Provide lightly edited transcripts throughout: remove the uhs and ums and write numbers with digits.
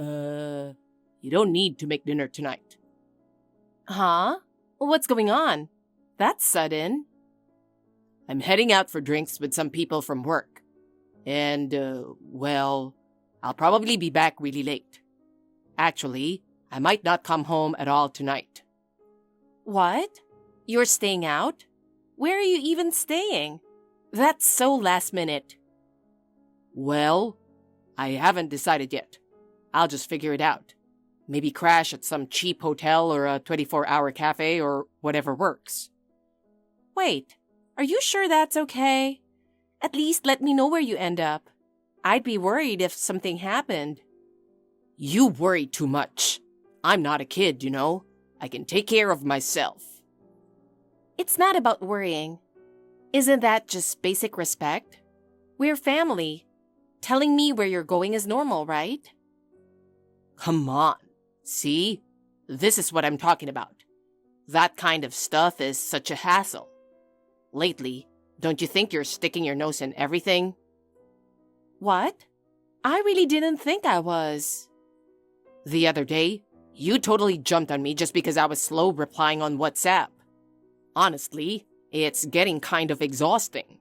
You don't need to make dinner tonight. Huh? What's going on? That's sudden. I'm heading out for drinks with some people from work. And, well, I'll probably be back really late. Actually, I might not come home at all tonight. What? You're staying out? Where are you even staying? That's so last minute. Well, I haven't decided yet. I'll just figure it out. Maybe crash at some cheap hotel or a 24-hour cafe or whatever works. Wait, are you sure that's okay? At least let me know where you end up. I'd be worried if something happened. You worry too much. I'm not a kid, you know. I can take care of myself. It's not about worrying. Isn't that just basic respect? We're family. Telling me where you're going is normal, right? Come on. See? This is what I'm talking about. That kind of stuff is such a hassle. Lately, don't you think you're sticking your nose in everything? What? I really didn't think I was. The other day, you totally jumped on me just because I was slow replying on WhatsApp. Honestly, it's getting kind of exhausting.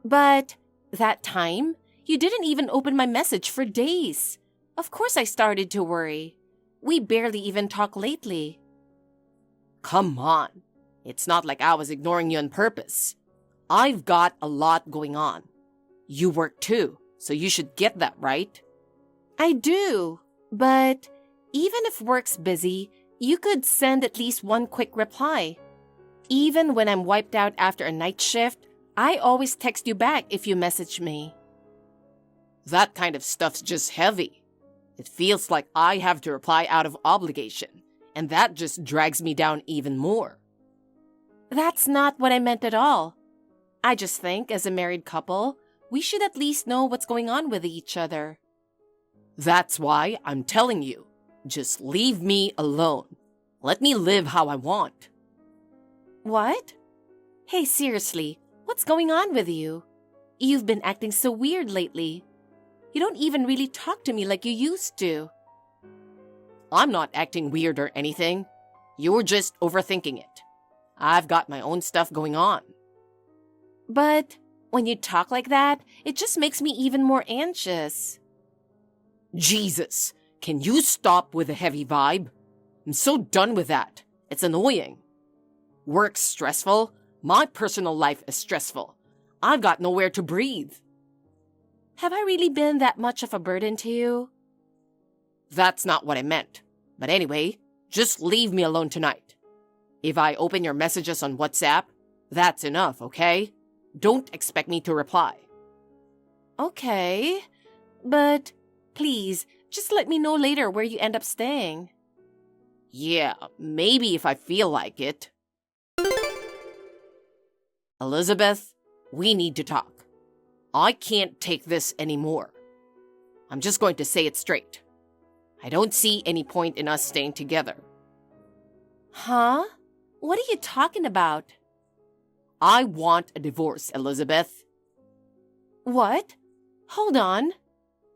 But that time, you didn't even open my message for days. Of course I started to worry. We barely even talk lately. Come on. It's not like I was ignoring you on purpose. I've got a lot going on. You work too, so you should get that, right? I do, but even if work's busy, you could send at least one quick reply. Even when I'm wiped out after a night shift, I always text you back if you message me. That kind of stuff's just heavy. It feels like I have to reply out of obligation, and that just drags me down even more. That's not what I meant at all. I just think, as a married couple, we should at least know what's going on with each other. That's why I'm telling you, just leave me alone. Let me live how I want. What? Hey, seriously, what's going on with you? You've been acting so weird lately. You don't even really talk to me like you used to. I'm not acting weird or anything. You're just overthinking it. I've got my own stuff going on. But when you talk like that, it just makes me even more anxious. Jesus, can you stop with the heavy vibe? I'm so done with that. It's annoying. Work's stressful. My personal life is stressful. I've got nowhere to breathe. Have I really been that much of a burden to you? That's not what I meant. But anyway, just leave me alone tonight. If I open your messages on WhatsApp, that's enough, okay? Don't expect me to reply. Okay, but please, just let me know later where you end up staying. Yeah, maybe if I feel like it. Elizabeth, we need to talk. I can't take this anymore. I'm just going to say it straight. I don't see any point in us staying together. Huh? What are you talking about? I want a divorce, Elizabeth. What? Hold on.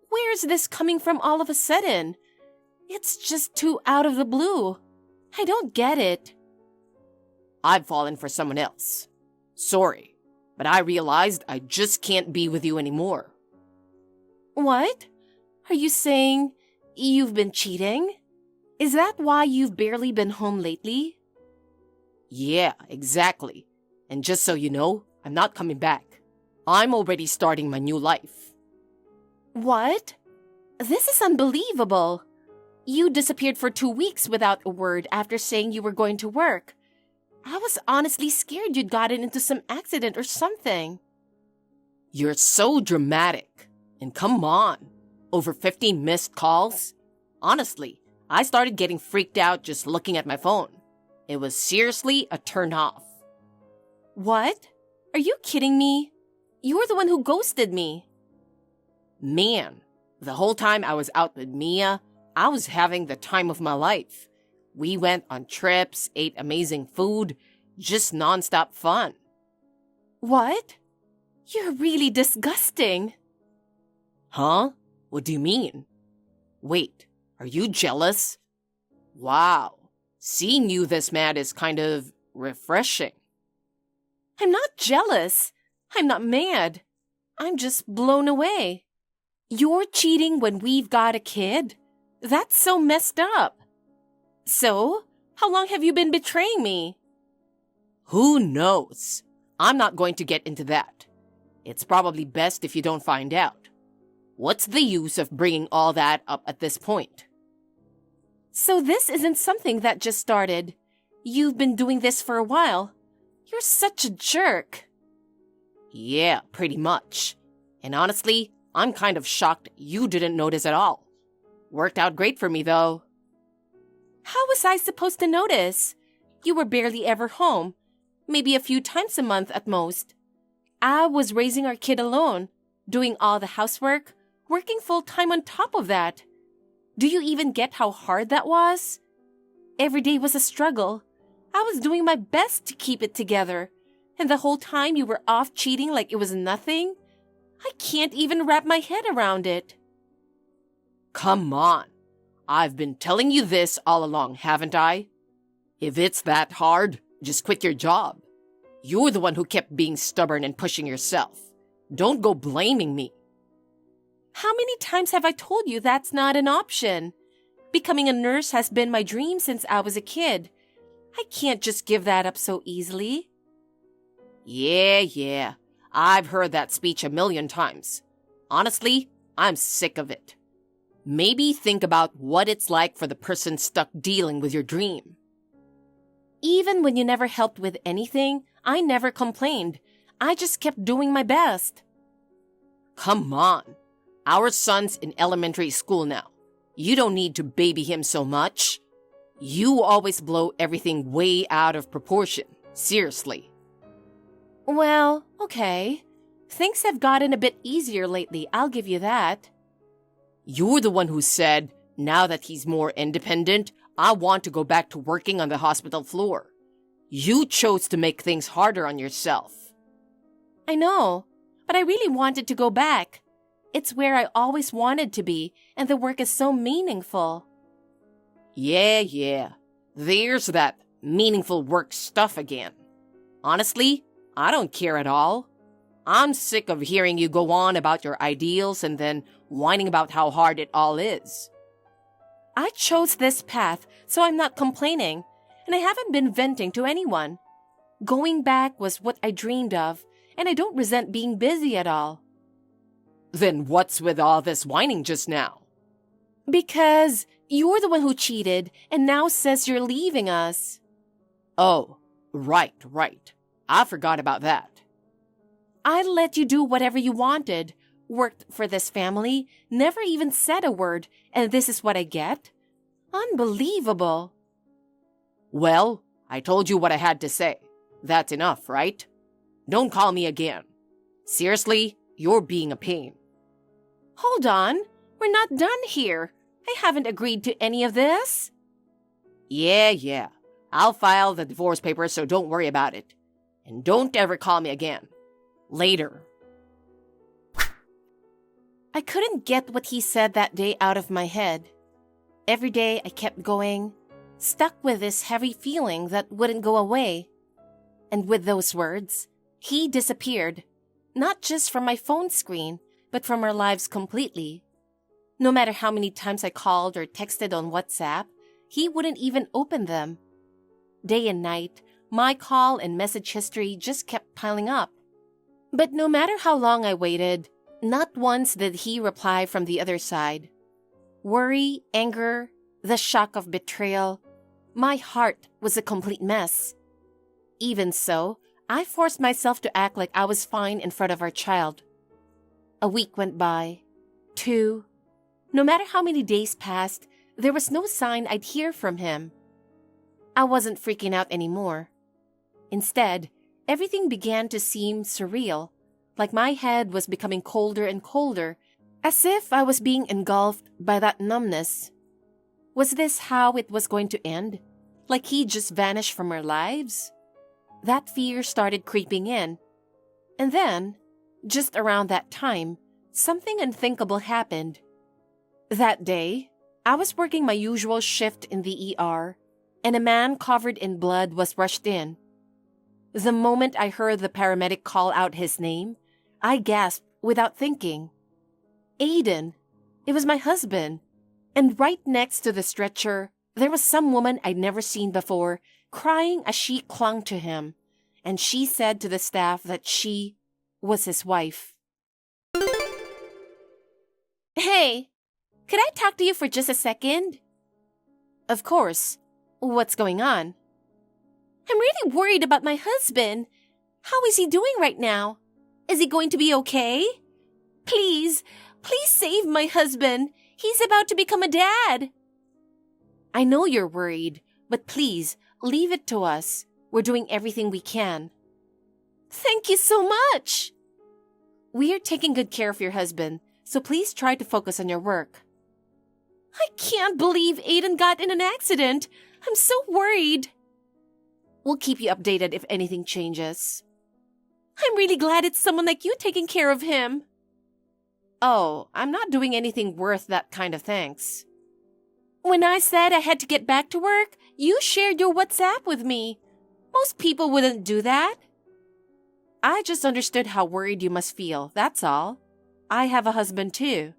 Where is this coming from all of a sudden? It's just too out of the blue. I don't get it. I've fallen for someone else. Sorry, but I realized I just can't be with you anymore. What? Are you saying you've been cheating? Is that why you've barely been home lately? Yeah, exactly. And just so you know, I'm not coming back. I'm already starting my new life. What? This is unbelievable. You disappeared for 2 weeks without a word after saying you were going to work. I was honestly scared you'd gotten into some accident or something. You're so dramatic. And come on, over 15 missed calls? Honestly, I started getting freaked out just looking at my phone. It was seriously a turn off. What? Are you kidding me? You're the one who ghosted me. Man, the whole time I was out with Mia, I was having the time of my life. We went on trips, ate amazing food, just nonstop fun. What? You're really disgusting. Huh? What do you mean? Wait, are you jealous? Wow, seeing you this mad is kind of refreshing. I'm not jealous. I'm not mad. I'm just blown away. You're cheating when we've got a kid? That's so messed up. So, how long have you been betraying me? Who knows? I'm not going to get into that. It's probably best if you don't find out. What's the use of bringing all that up at this point? So this isn't something that just started. You've been doing this for a while. You're such a jerk. Yeah, pretty much. And honestly, I'm kind of shocked you didn't notice at all. Worked out great for me, though. How was I supposed to notice? You were barely ever home. Maybe a few times a month at most. I was raising our kid alone, doing all the housework, working full-time on top of that. Do you even get how hard that was? Every day was a struggle. I was doing my best to keep it together, and the whole time you were off cheating like it was nothing? I can't even wrap my head around it. Come on. I've been telling you this all along, haven't I? If it's that hard, just quit your job. You're the one who kept being stubborn and pushing yourself. Don't go blaming me. How many times have I told you that's not an option? Becoming a nurse has been my dream since I was a kid. I can't just give that up so easily. Yeah. I've heard that speech a million times. Honestly, I'm sick of it. Maybe think about what it's like for the person stuck dealing with your dream. Even when you never helped with anything, I never complained. I just kept doing my best. Come on. Our son's in elementary school now. You don't need to baby him so much. You always blow everything way out of proportion. Seriously. Well, okay. Things have gotten a bit easier lately, I'll give you that. You're the one who said, now that he's more independent, I want to go back to working on the hospital floor. You chose to make things harder on yourself. I know, but I really wanted to go back. It's where I always wanted to be, and the work is so meaningful. Yeah. There's that meaningful work stuff again. Honestly, I don't care at all. I'm sick of hearing you go on about your ideals and then whining about how hard it all is. I chose this path, so I'm not complaining, and I haven't been venting to anyone. Going back was what I dreamed of, and I don't resent being busy at all. Then what's with all this whining just now? Because you're the one who cheated and now says you're leaving us. Oh, right. I forgot about that. I let you do whatever you wanted, worked for this family, never even said a word, and this is what I get? Unbelievable. Well, I told you what I had to say. That's enough, right? Don't call me again. Seriously, you're being a pain. Hold on, we're not done here. I haven't agreed to any of this. Yeah. I'll file the divorce papers, so don't worry about it. And don't ever call me again. Later. I couldn't get what he said that day out of my head. Every day I kept going, stuck with this heavy feeling that wouldn't go away. And with those words, he disappeared, not just from my phone screen, but from our lives completely. No matter how many times I called or texted on WhatsApp, he wouldn't even open them. Day and night, my call and message history just kept piling up. But no matter how long I waited, not once did he reply from the other side. Worry, anger, the shock of betrayal. My heart was a complete mess. Even so, I forced myself to act like I was fine in front of our child. A week went by. 2. No matter how many days passed, there was no sign I'd hear from him. I wasn't freaking out anymore. Instead, everything began to seem surreal, like my head was becoming colder and colder, as if I was being engulfed by that numbness. Was this how it was going to end? Like he just vanished from our lives? That fear started creeping in. And then, just around that time, something unthinkable happened. That day, I was working my usual shift in the ER, and a man covered in blood was rushed in. The moment I heard the paramedic call out his name, I gasped without thinking. Aiden. It was my husband. And right next to the stretcher, there was some woman I'd never seen before, crying as she clung to him. And she said to the staff that she was his wife. Hey, could I talk to you for just a second? Of course. What's going on? I'm really worried about my husband. How is he doing right now? Is he going to be okay? Please save my husband. He's about to become a dad. I know you're worried, but please, leave it to us. We're doing everything we can. Thank you so much. We are taking good care of your husband, so please try to focus on your work. I can't believe Aiden got in an accident. I'm so worried. We'll keep you updated if anything changes. I'm really glad it's someone like you taking care of him. Oh, I'm not doing anything worth that kind of thanks. When I said I had to get back to work, you shared your WhatsApp with me. Most people wouldn't do that. I just understood how worried you must feel, that's all. I have a husband too.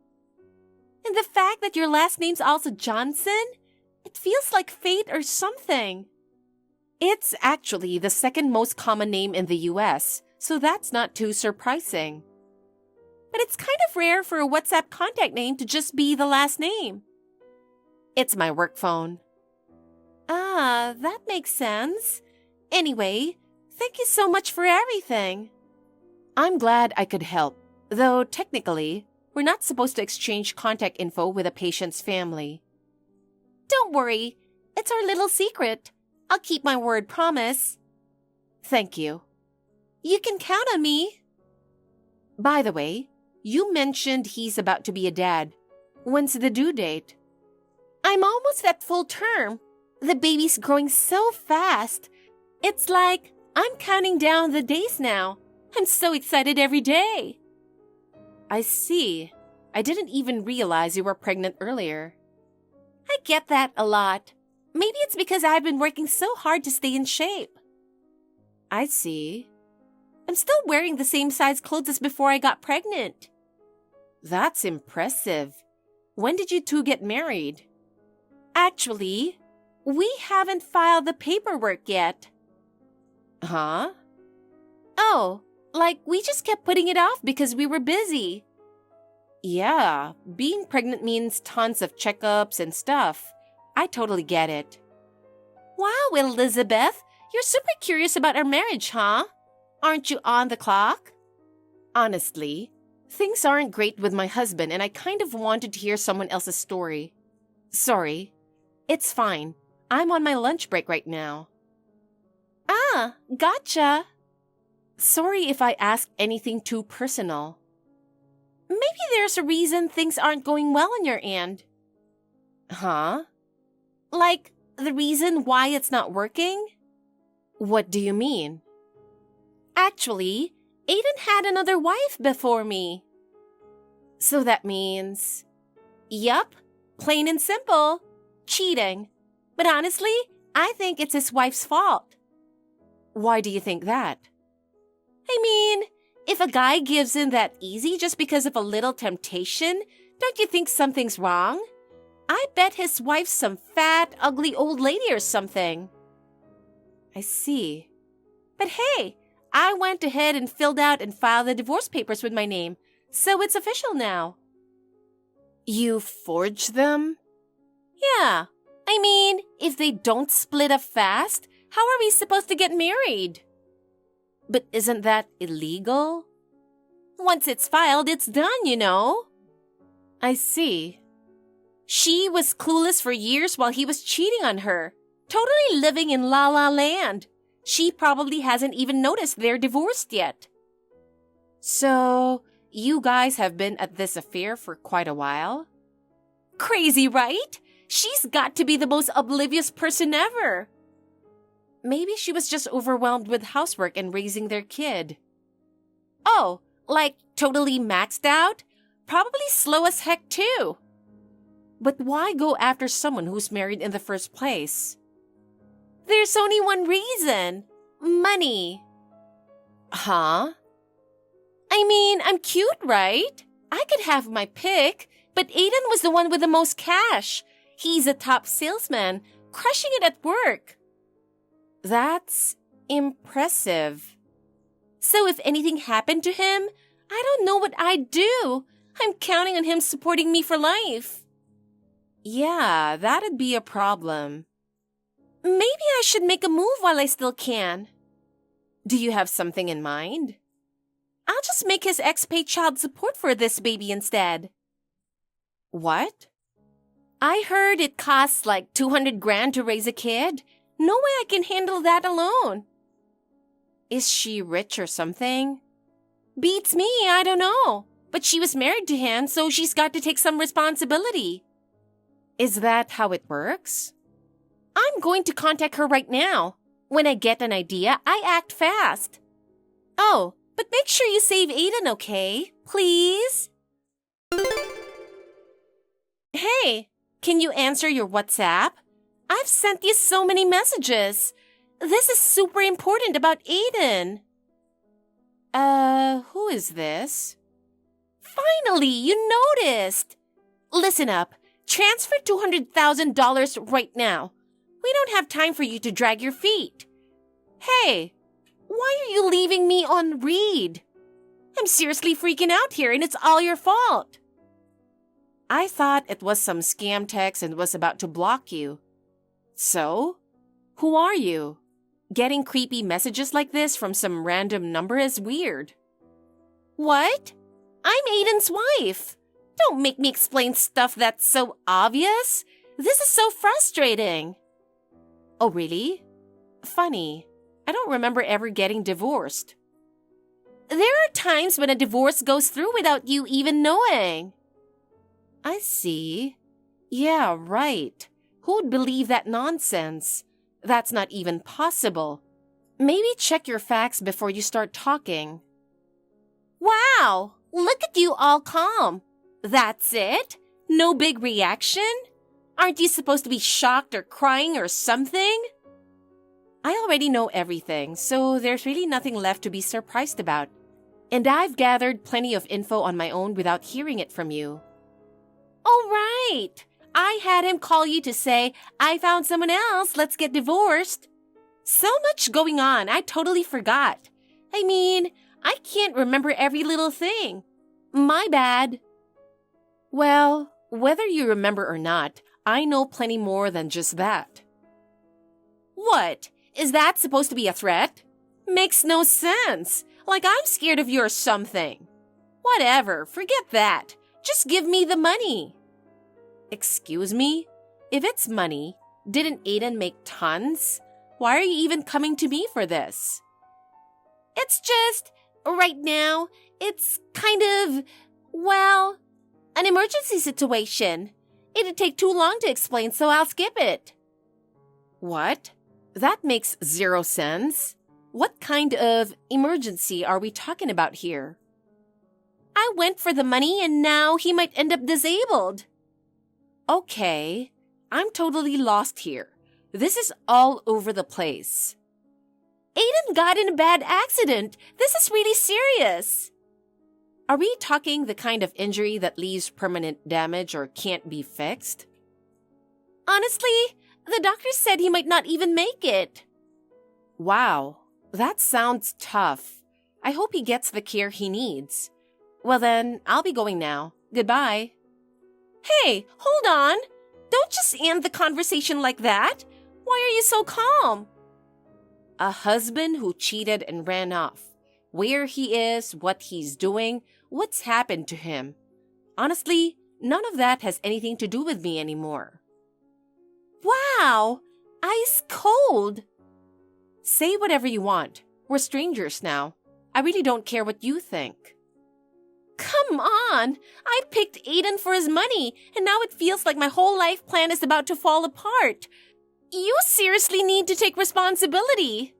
And the fact that your last name's also Johnson? It feels like fate or something. It's actually the second most common name in the US, so that's not too surprising. But it's kind of rare for a WhatsApp contact name to just be the last name. It's my work phone. Ah, that makes sense. Anyway, thank you so much for everything. I'm glad I could help, though technically, we're not supposed to exchange contact info with a patient's family. Don't worry, it's our little secret. I'll keep my word, promise. Thank you. You can count on me. By the way, you mentioned he's about to be a dad. When's the due date? I'm almost at full term. The baby's growing so fast. It's like I'm counting down the days now. I'm so excited every day. I see. I didn't even realize you were pregnant earlier. I get that a lot. Maybe it's because I've been working so hard to stay in shape. I see. I'm still wearing the same size clothes as before I got pregnant. That's impressive. When did you two get married? Actually, we haven't filed the paperwork yet. Huh? Oh, like we just kept putting it off because we were busy. Yeah, being pregnant means tons of checkups and stuff. I totally get it. Wow, Elizabeth, you're super curious about our marriage, huh? Aren't you on the clock? Honestly, things aren't great with my husband and I kind of wanted to hear someone else's story. Sorry. It's fine. I'm on my lunch break right now. Ah, gotcha. Sorry if I asked anything too personal. Maybe there's a reason things aren't going well on your end. Huh? Like, the reason why it's not working? What do you mean? Actually, Aiden had another wife before me. So that means... Yup, plain and simple. Cheating. But honestly, I think it's his wife's fault. Why do you think that? I mean, if a guy gives in that easy just because of a little temptation, don't you think something's wrong? I bet his wife's some fat, ugly old lady or something. I see. But hey, I went ahead and filled out and filed the divorce papers with my name, so it's official now. You forged them? Yeah. I mean, if they don't split up fast, how are we supposed to get married? But isn't that illegal? Once it's filed, it's done, you know. I see. She was clueless for years while he was cheating on her, totally living in La La Land. She probably hasn't even noticed they're divorced yet. So, you guys have been at this affair for quite a while? Crazy, right? She's got to be the most oblivious person ever. Maybe she was just overwhelmed with housework and raising their kid. Oh, like totally maxed out? Probably slow as heck too. But why go after someone who's married in the first place? There's only one reason. Money. Huh? I mean, I'm cute, right? I could have my pick, but Aiden was the one with the most cash. He's a top salesman, crushing it at work. That's impressive. So if anything happened to him, I don't know what I'd do. I'm counting on him supporting me for life. Yeah, that'd be a problem. Maybe I should make a move while I still can. Do you have something in mind? I'll just make his ex pay child support for this baby instead. What? I heard it costs like 200 grand to raise a kid. No way I can handle that alone. Is she rich or something? Beats me, I don't know. But she was married to him, so she's got to take some responsibility. Is that how it works? I'm going to contact her right now. When I get an idea, I act fast. Oh, but make sure you save Aiden, okay? Please? Hey, can you answer your WhatsApp? I've sent you so many messages. This is super important about Aiden. Who is this? Finally, you noticed. Listen up. Transfer $200,000 right now. We don't have time for you to drag your feet. Hey, why are you leaving me on read? I'm seriously freaking out here and it's all your fault. I thought it was some scam text and was about to block you. So, who are you? Getting creepy messages like this from some random number is weird. What? I'm Aiden's wife. Don't make me explain stuff that's so obvious. This is so frustrating. Oh, really? Funny. I don't remember ever getting divorced. There are times when a divorce goes through without you even knowing. I see. Yeah, right. Who would believe that nonsense? That's not even possible. Maybe check your facts before you start talking. Wow! Look at you all calm. That's it? No big reaction? Aren't you supposed to be shocked or crying or something? I already know everything, so there's really nothing left to be surprised about. And I've gathered plenty of info on my own without hearing it from you. Oh, right. I had him call you to say, I found someone else, let's get divorced. So much going on, I totally forgot. I mean, I can't remember every little thing. My bad. Well, whether you remember or not, I know plenty more than just that. What? Is that supposed to be a threat? Makes no sense. Like I'm scared of you or something. Whatever, forget that. Just give me the money. Excuse me? If it's money, didn't Aiden make tons? Why are you even coming to me for this? It's just, right now, it's kind of, well, an emergency situation. It'd take too long to explain, so I'll skip it. What? That makes zero sense. What kind of emergency are we talking about here? I went for the money and now he might end up disabled. Okay, I'm totally lost here. This is all over the place. Aiden got in a bad accident. This is really serious. Are we talking the kind of injury that leaves permanent damage or can't be fixed? Honestly, the doctor said he might not even make it. Wow, that sounds tough. I hope he gets the care he needs. Well then, I'll be going now. Goodbye. Hey, hold on. Don't just end the conversation like that. Why are you so calm? A husband who cheated and ran off. Where he is, what he's doing, what's happened to him. Honestly, none of that has anything to do with me anymore. Wow, ice cold. Say whatever you want. We're strangers now. I really don't care what you think. Come on! I picked Aiden for his money, and now it feels like my whole life plan is about to fall apart. You seriously need to take responsibility.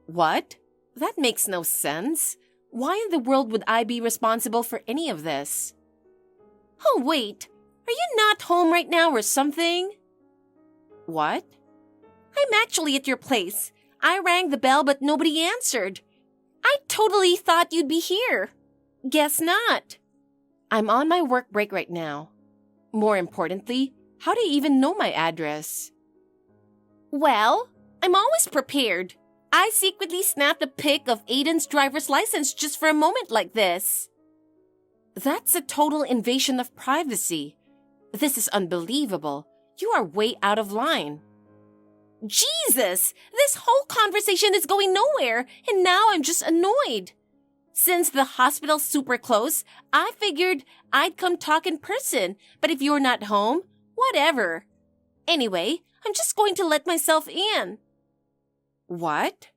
What? That makes no sense. Why in the world would I be responsible for any of this? Oh, wait. Are you not home right now or something? What? I'm actually at your place. I rang the bell but nobody answered. I totally thought you'd be here. Guess not. I'm on my work break right now. More importantly, how do you even know my address? Well, I'm always prepared. I secretly snapped a pic of Aiden's driver's license just for a moment like this. That's a total invasion of privacy. This is unbelievable. You are way out of line. Jesus! This whole conversation is going nowhere, and now I'm just annoyed. Since the hospital's super close, I figured I'd come talk in person, but if you're not home, whatever. Anyway, I'm just going to let myself in. What?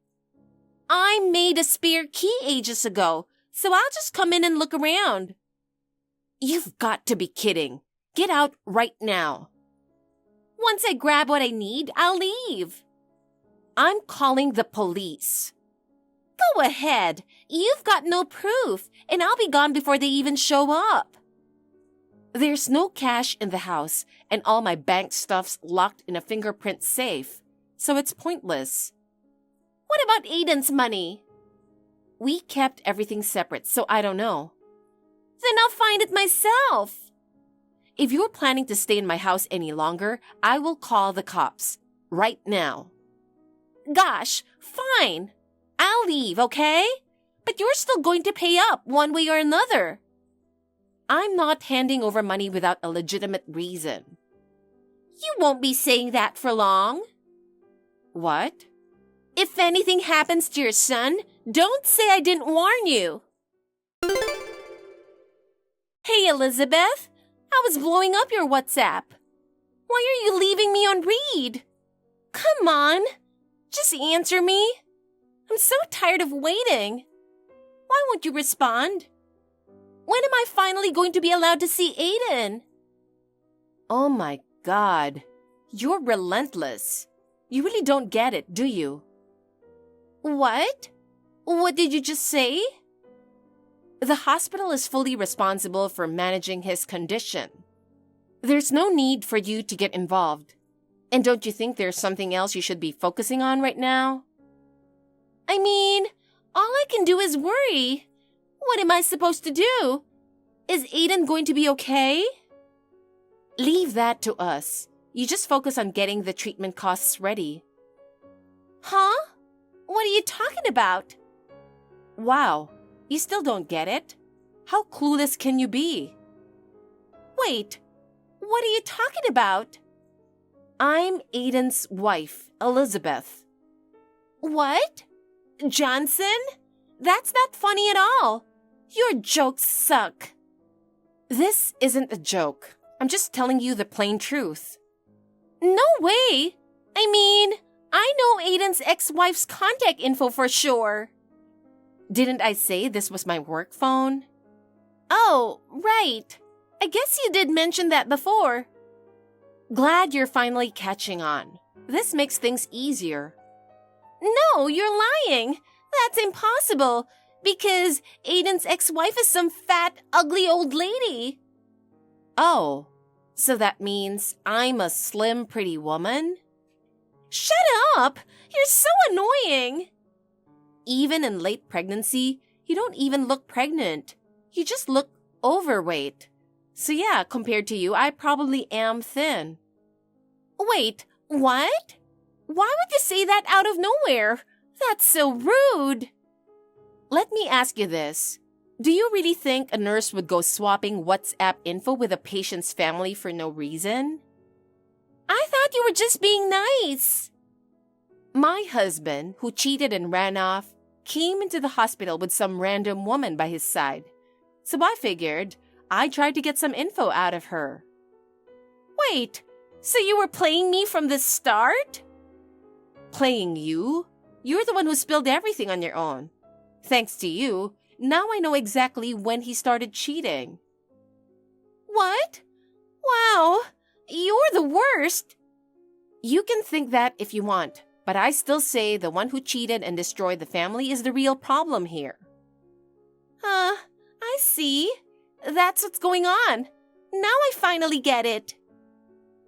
I made a spare key ages ago, so I'll just come in and look around. You've got to be kidding. Get out right now. Once I grab what I need, I'll leave. I'm calling the police. Go ahead. You've got no proof, and I'll be gone before they even show up. There's no cash in the house, and all my bank stuff's locked in a fingerprint safe, so it's pointless. What about Aiden's money? We kept everything separate, so I don't know. Then I'll find it myself. If you're planning to stay in my house any longer, I will call the cops. Right now. Gosh, fine. I'll leave, okay? But you're still going to pay up one way or another. I'm not handing over money without a legitimate reason. You won't be saying that for long. What? If anything happens to your son, don't say I didn't warn you. Hey, Elizabeth. I was blowing up your WhatsApp. Why are you leaving me on read? Come on. Just answer me. I'm so tired of waiting. Why won't you respond? When am I finally going to be allowed to see Aiden? Oh my God. You're relentless. You really don't get it, do you? What? What did you just say? The hospital is fully responsible for managing his condition. There's no need for you to get involved. And don't you think there's something else you should be focusing on right now? I mean, all I can do is worry. What am I supposed to do? Is Aiden going to be okay? Leave that to us. You just focus on getting the treatment costs ready. Huh? What are you talking about? Wow, you still don't get it? How clueless can you be? Wait, what are you talking about? I'm Aiden's wife, Elizabeth. What? Johnson? That's not funny at all. Your jokes suck. This isn't a joke. I'm just telling you the plain truth. No way. I mean, I know Aiden's ex-wife's contact info for sure. Didn't I say this was my work phone? Oh, right. I guess you did mention that before. Glad you're finally catching on. This makes things easier. No, you're lying. That's impossible, because Aiden's ex-wife is some fat, ugly old lady. Oh, so that means I'm a slim, pretty woman? Shut up! You're so annoying! Even in late pregnancy, you don't even look pregnant. You just look overweight. So yeah, compared to you, I probably am thin. Wait, what? Why would you say that out of nowhere? That's so rude. Let me ask you this. Do you really think a nurse would go swapping WhatsApp info with a patient's family for no reason? I thought you were just being nice. My husband, who cheated and ran off, came into the hospital with some random woman by his side. So I figured I'd try to get some info out of her. Wait, so you were playing me from the start? Playing you? You're the one who spilled everything on your own. Thanks to you, now I know exactly when he started cheating. What? Wow, you're the worst. You can think that if you want, but I still say the one who cheated and destroyed the family is the real problem here. I see. That's what's going on. Now I finally get it.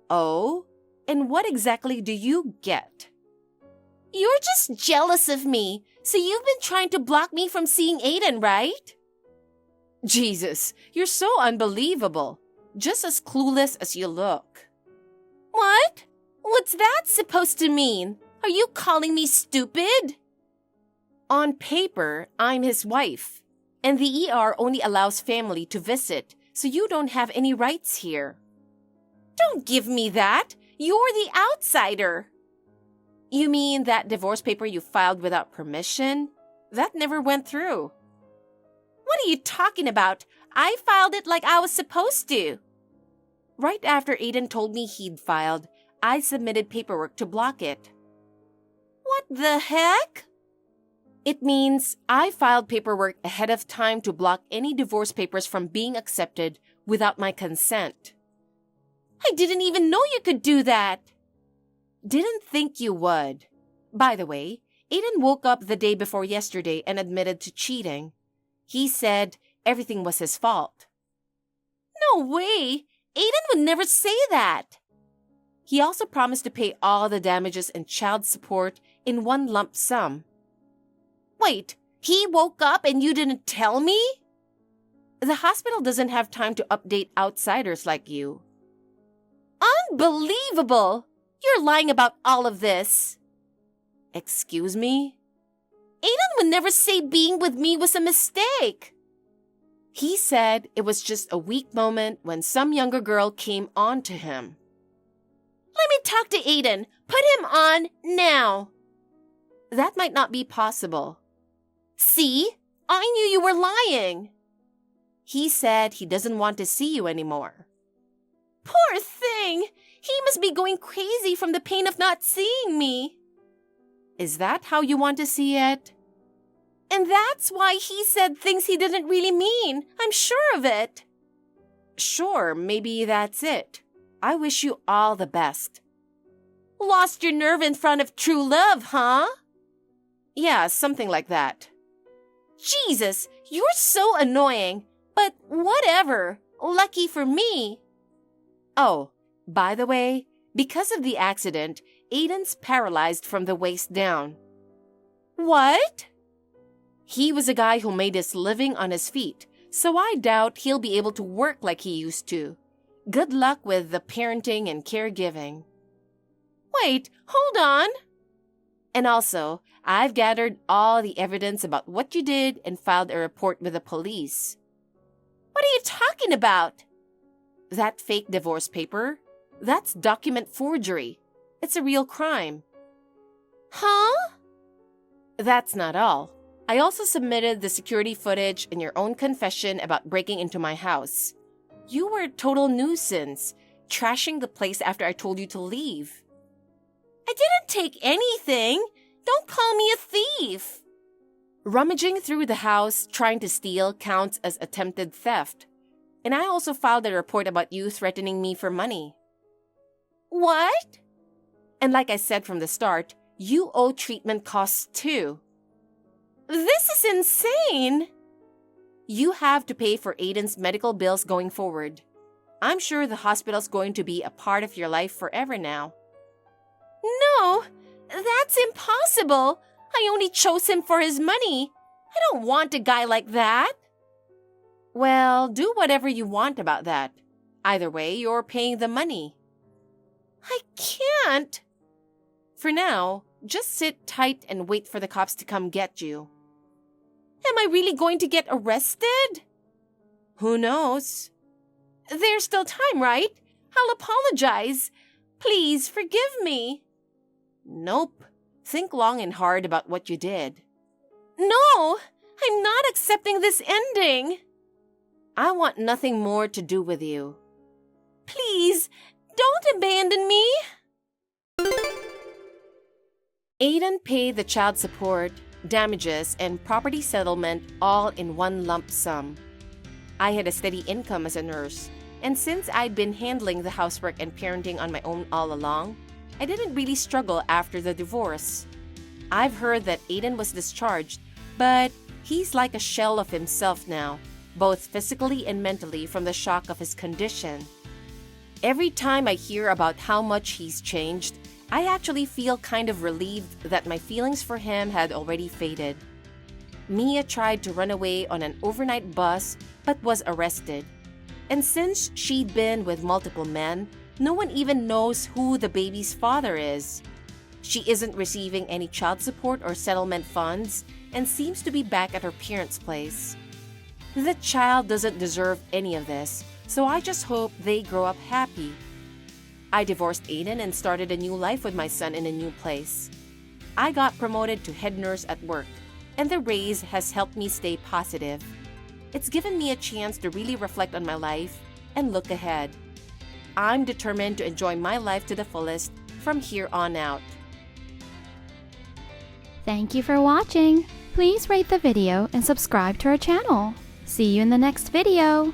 Oh? And what exactly do you get? You're just jealous of me, so you've been trying to block me from seeing Aiden, right? Jesus, you're so unbelievable. Just as clueless as you look. What? What's that supposed to mean? Are you calling me stupid? On paper, I'm his wife, and the ER only allows family to visit, so you don't have any rights here. Don't give me that. You're the outsider. You mean that divorce paper you filed without permission? That never went through. What are you talking about? I filed it like I was supposed to. Right after Aiden told me he'd filed, I submitted paperwork to block it. What the heck? It means I filed paperwork ahead of time to block any divorce papers from being accepted without my consent. I didn't even know you could do that. Didn't think you would. By the way, Aiden woke up the day before yesterday and admitted to cheating. He said everything was his fault. No way! Aiden would never say that. He also promised to pay all the damages and child support in one lump sum. Wait, he woke up and you didn't tell me? The hospital doesn't have time to update outsiders like you. Unbelievable! You're lying about all of this. Excuse me? Aiden would never say being with me was a mistake. He said it was just a weak moment when some younger girl came on to him. Let me talk to Aiden. Put him on now. That might not be possible. See? I knew you were lying. He said he doesn't want to see you anymore. Poor thing. He must be going crazy from the pain of not seeing me. Is that how you want to see it? And that's why he said things he didn't really mean. I'm sure of it. Sure, maybe that's it. I wish you all the best. Lost your nerve in front of true love, huh? Yeah, something like that. Jesus, you're so annoying. But whatever. Lucky for me. Oh, by the way, because of the accident, Aiden's paralyzed from the waist down. What? He was a guy who made his living on his feet, so I doubt he'll be able to work like he used to. Good luck with the parenting and caregiving. Wait, hold on. And also, I've gathered all the evidence about what you did and filed a report with the police. What are you talking about? That fake divorce paper? That's document forgery. It's a real crime. Huh? That's not all. I also submitted the security footage and your own confession about breaking into my house. You were a total nuisance, trashing the place after I told you to leave. I didn't take anything. Don't call me a thief. Rummaging through the house, trying to steal counts as attempted theft. And I also filed a report about you threatening me for money. What? And like I said from the start, you owe treatment costs too. This is insane. You have to pay for Aiden's medical bills going forward. I'm sure the hospital's going to be a part of your life forever now. No, that's impossible. I only chose him for his money. I don't want a guy like that. Well, do whatever you want about that. Either way, you're paying the money. I can't. For now, just sit tight and wait for the cops to come get you. Am I really going to get arrested? Who knows? There's still time, right? I'll apologize. Please forgive me. Nope. Think long and hard about what you did. No, I'm not accepting this ending. I want nothing more to do with you. Please, don't abandon me. Aiden paid the child support, damages, and property settlement all in one lump sum. I had a steady income as a nurse, and since I'd been handling the housework and parenting on my own all along, I didn't really struggle after the divorce. I've heard that Aiden was discharged, but he's like a shell of himself now, both physically and mentally, from the shock of his condition. Every time I hear about how much he's changed, I actually feel kind of relieved that my feelings for him had already faded. Mia tried to run away on an overnight bus but was arrested. And since she'd been with multiple men, no one even knows who the baby's father is. She isn't receiving any child support or settlement funds and seems to be back at her parents' place. The child doesn't deserve any of this, so I just hope they grow up happy. I divorced Aiden and started a new life with my son in a new place. I got promoted to head nurse at work, and the raise has helped me stay positive. It's given me a chance to really reflect on my life and look ahead. I'm determined to enjoy my life to the fullest from here on out. Thank you for watching. Please rate the video and subscribe to our channel. See you in the next video.